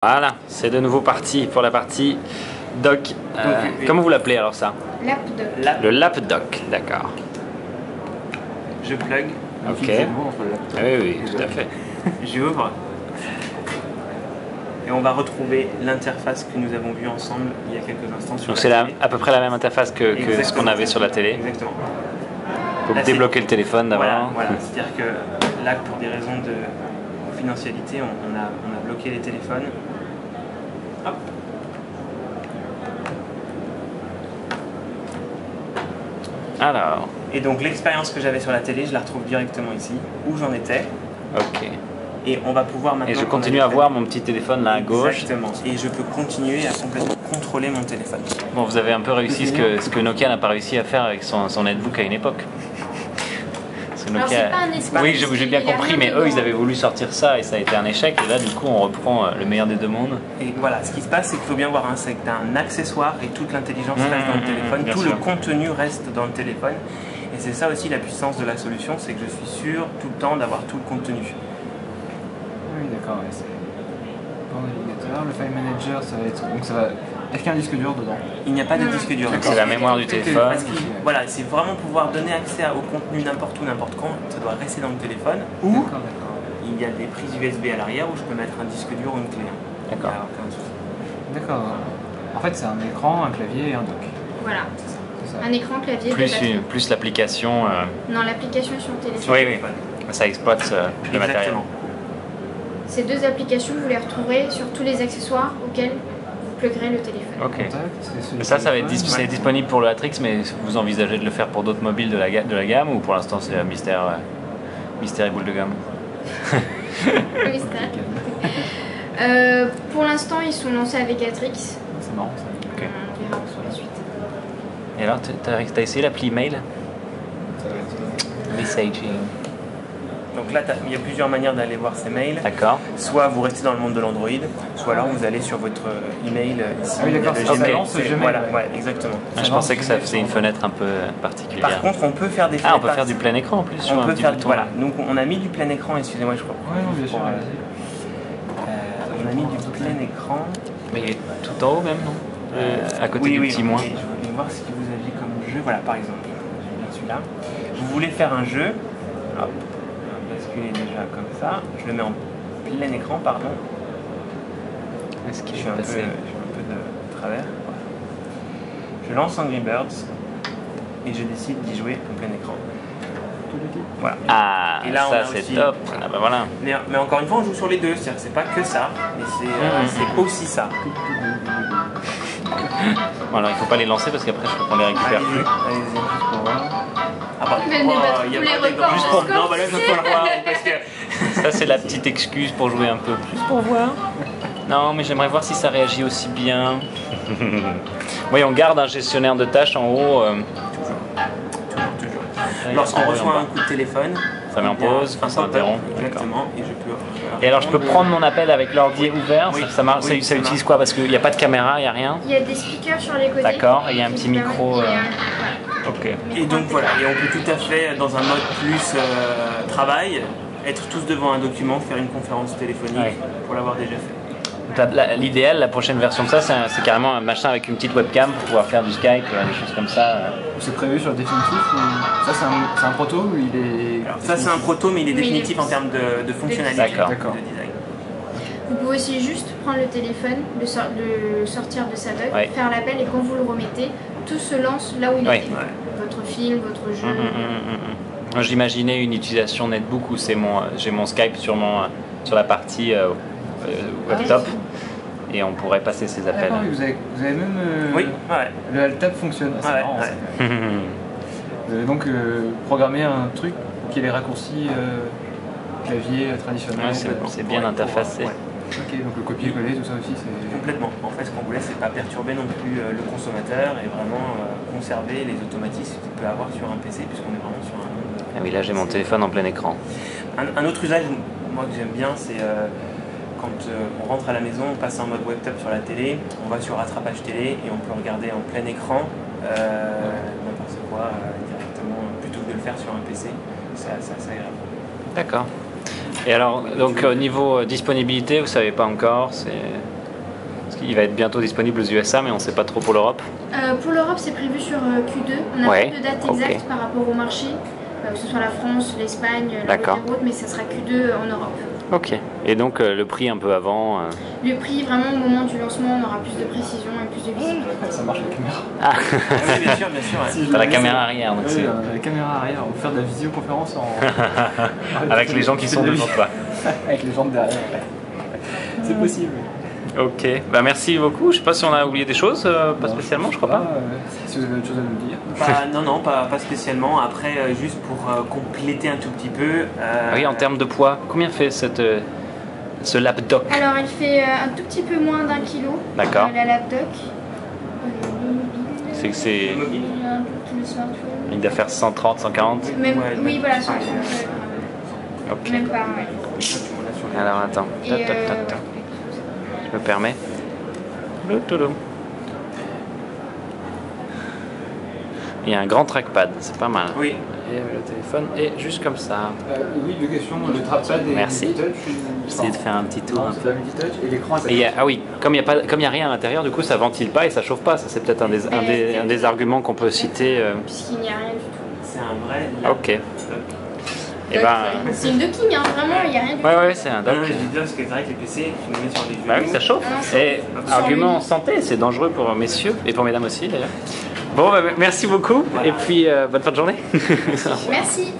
Voilà, c'est de nouveau parti pour la partie dock. Comment vous l'appelez alors ça? Lapdock. Le lapdock, d'accord. Je plug. Ok. Oui, tout à fait. J'ouvre. Et on va retrouver l'interface que nous avons vue ensemble il y a quelques instants sur Donc la c'est télé. à peu près la même interface que ce qu'on avait sur la télé. Exactement. Faut Là, débloquer le téléphone d'abord. Voilà. C'est-à-dire que là, pour des raisons de confidentialité, on a bloqué les téléphones. Hop. Alors, Et donc l'expérience que j'avais sur la télé, je la retrouve directement ici, où j'en étais. ok. Et on va pouvoir maintenant... Et je continue à voir mon petit téléphone là à gauche. Exactement. Et je peux continuer à complètement contrôler mon téléphone. Bon, vous avez un peu réussi ce que Nokia n'a pas réussi à faire avec son netbook à une époque. Parce que Alors, c'est pas un espace, Oui, j'ai bien il y a compris, rien mais dedans. eux, ils avaient voulu sortir ça et ça a été un échec. Et là, du coup, on reprend le meilleur des deux mondes. Et voilà, ce qui se passe, c'est qu'il faut bien voir, hein, c'est que tu as un accessoire et toute l'intelligence reste dans le téléphone, bien tout sûr. le contenu reste dans le téléphone. Et c'est ça aussi la puissance de la solution, c'est que je suis sûr tout le temps d'avoir tout le contenu. Oui, d'accord, ouais, c'est pas un navigateur. Le file manager, ça va être. Donc ça va. Est-ce qu'il y a un disque dur dedans? Il n'y a pas de disque dur. C'est la mémoire du téléphone. Parce que, voilà, c'est vraiment pouvoir donner accès au contenu n'importe où, n'importe quand. Ça doit rester dans le téléphone. Ou D'accord, d'accord. il y a des prises USB à l'arrière où je peux mettre un disque dur ou une clé. D'accord. Il n'y a aucun souci. D'accord. En fait, c'est un écran, un clavier et un dock. Voilà. C'est ça. Un écran, clavier, deux batteries. Plus l'application. Non, l'application est sur le téléphone. Oui, ça exploite le matériel. Exactement. Ces deux applications, vous les retrouverez sur tous les accessoires auxquels vous pluggerez le téléphone. Ok. Contact, c'est celui Ça va être téléphone. c'est disponible pour le Atrix, mais vous envisagez de le faire pour d'autres mobiles de la gamme ou pour l'instant c'est un mystère et boule de gomme? Oui, pour l'instant, ils sont lancés avec Atrix. C'est marrant ça. Ok. On verra sur la suite. Et alors, t'as essayé l'appli Mail? Ça va être. Messaging. Donc là, il y a plusieurs manières d'aller voir ces mails. D'accord. Soit vous restez dans le monde de l'Android, soit alors vous allez sur votre email ici. Ah oui, d'accord, il y a ça le Gmail. lance Gmail, Voilà, ouais. ouais, exactement. Je pensais que ça faisait une fenêtre un peu particulière. Par contre, on peut faire des Ah, on peut fenêtres faire du plein écran en plus sur On un peut petit faire, bouton. voilà. Donc on a mis du plein écran, excusez-moi, je crois. Ouais, non, bien sûr, Pour, vas-y. on a mis du plein écran. Mais il est tout en haut même, non? À côté du petit moins. Je voulais voir ce que vous aviez comme jeu. Voilà, par exemple, j'ai bien celui-là. Vous voulez faire un jeu. Hop, on va basculer déjà comme ça. Je le mets en plein écran, pardon. Est-ce qu'il Je est suis un peu passé? de travers. Voilà. Je lance Angry Birds et je décide d'y jouer en plein écran. Voilà. Ah, Et là, on ça a c'est aussi- top. Ah bah voilà. Mais encore une fois, on joue sur les deux, c'est-à-dire que c'est pas que ça, mais c'est aussi ça. Bon, alors il faut pas les lancer parce qu'après je crois qu'on les récupère plus. Allez-y, juste pour voir. Ah bah, Mais ne battre il y a tous les pas des- records juste pour de non, bah là, juste pour le voir, parce que Ça c'est la petite excuse pour jouer un peu plus pour voir. Non, mais j'aimerais voir si ça réagit aussi bien. Oui, on garde un gestionnaire de tâches en haut. toujours. Lorsqu'on reçoit un coup de téléphone, Ça met en il y a pause, un ça pop-up, interrompt. exactement, et je peux. Et alors je peux prendre mon appel avec l'ordi ouvert, Oui. ça marche, Oui, ça ça utilise marche. quoi? Parce qu'il n'y a pas de caméra, il n'y a rien. Il y a des speakers sur les côtés. D'accord, et il y a un qui petit vous permettent- micro, il y a- Ok. Et donc voilà, et on peut tout à fait, dans un mode plus travail, être tous devant un document, faire une conférence téléphonique Ouais. pour l'avoir déjà fait. L'idéal, la prochaine version de ça, c'est carrément un machin avec une petite webcam pour pouvoir faire du Skype, des choses comme ça. C'est prévu sur le définitif ou. Ça, c'est un proto ou il est. Alors ça c'est un proto, mais il est Oui, définitif il est- en termes de fonctionnalité, D'accord. de design. Vous pouvez aussi juste prendre le téléphone, le sortir de sa dock, Ouais. faire l'appel et quand vous le remettez, tout se lance là où il Ouais. était. Votre film, votre jeu. Moi, j'imaginais une utilisation netbook où j'ai mon Skype sur la partie webtop et on pourrait passer ces appels. D'accord, oui, vous avez même. Oui, ouais. Le Alt-Tab fonctionne. Ah, c'est Ouais, marrant, ouais. ça. Vous avez donc programmer un truc pour qu'il y ait les raccourcis clavier traditionnel. Ouais, c'est bien interfacé. Ouais. Ok, donc le copier-coller, tout ça aussi, c'est. Complètement. En fait, ce qu'on voulait, c'est pas perturber non plus le consommateur et vraiment conserver les automatismes qu'il peut avoir sur un PC, puisqu'on est vraiment sur un monde. Ah oui, là j'ai mon téléphone en plein écran. Un autre usage, moi que j'aime bien, c'est quand on rentre à la maison, on passe en mode webtop sur la télé, on va sur rattrapage télé et on peut regarder en plein écran n'importe quoi directement, plutôt que de le faire sur un PC. C'est assez agréable. D'accord. Et alors, donc au niveau disponibilité, vous savez pas encore, parce qu'il va être bientôt disponible aux USA, mais on ne sait pas trop pour l'Europe. Pour l'Europe, c'est prévu sur Q2. On n'a Ouais, pas de date exacte par rapport au marché, que ce soit la France, l'Espagne, D'accord. l'Angleterre, mais ça sera Q2 en Europe. Ok. Et donc le prix un peu avant. Le prix, vraiment au moment du lancement, on aura plus de précision et plus de visibilité. Ça marche la caméra. Ah, Oui, bien sûr, bien sûr. Ouais. Si je t'as la le caméra laisse- arrière, donc Oui, c'est la caméra arrière, on peut faire de la visioconférence avec les gens qui sont devant toi. Avec les gens de derrière. Ouais. C'est possible. Ok. Bah merci beaucoup. Je sais pas si on a oublié des choses, pas spécialement, je crois pas. Si vous avez autre chose à nous dire. Non, pas spécialement. Après, juste pour compléter un tout petit peu. Oui, en termes de poids, combien fait ce lapdoc? Alors, elle fait un tout petit peu moins d'1 kilo. D'accord. La lapdoc. C'est que c'est. Le smartphone. Il doit faire 130, 140. Même, Ouais, oui, même. voilà, Ok. même pas, ouais. Alors attends. Et, Tap, tap, tap, tap. Je me permets. Il y a un grand trackpad, c'est pas mal. Oui. Et le téléphone est juste comme ça. Oui, deux questions. Le trackpad et Merci. le touch. J'essaie de faire un petit tour. Non, c'est la multitouch et l'écran. Et ah oui, comme il n'y a rien à l'intérieur, du coup ça ventile pas et ça chauffe pas. Ça c'est peut-être un des arguments qu'on peut citer. Puisqu'il n'y a rien du tout. C'est un vrai laptop. Ok. Et ben. C'est une docking, hein, vraiment, il n'y a rien du tout. Ouais, c'est un Non, dock. mais je veux dire, parce que c'est vrai que les PC, tu les mets sur les genoux. Bah oui, ça chauffe. Ah, ça- Et argument santé, c'est dangereux pour messieurs et pour mesdames aussi d'ailleurs. Bon, bah, merci beaucoup et puis bonne fin de journée. Merci.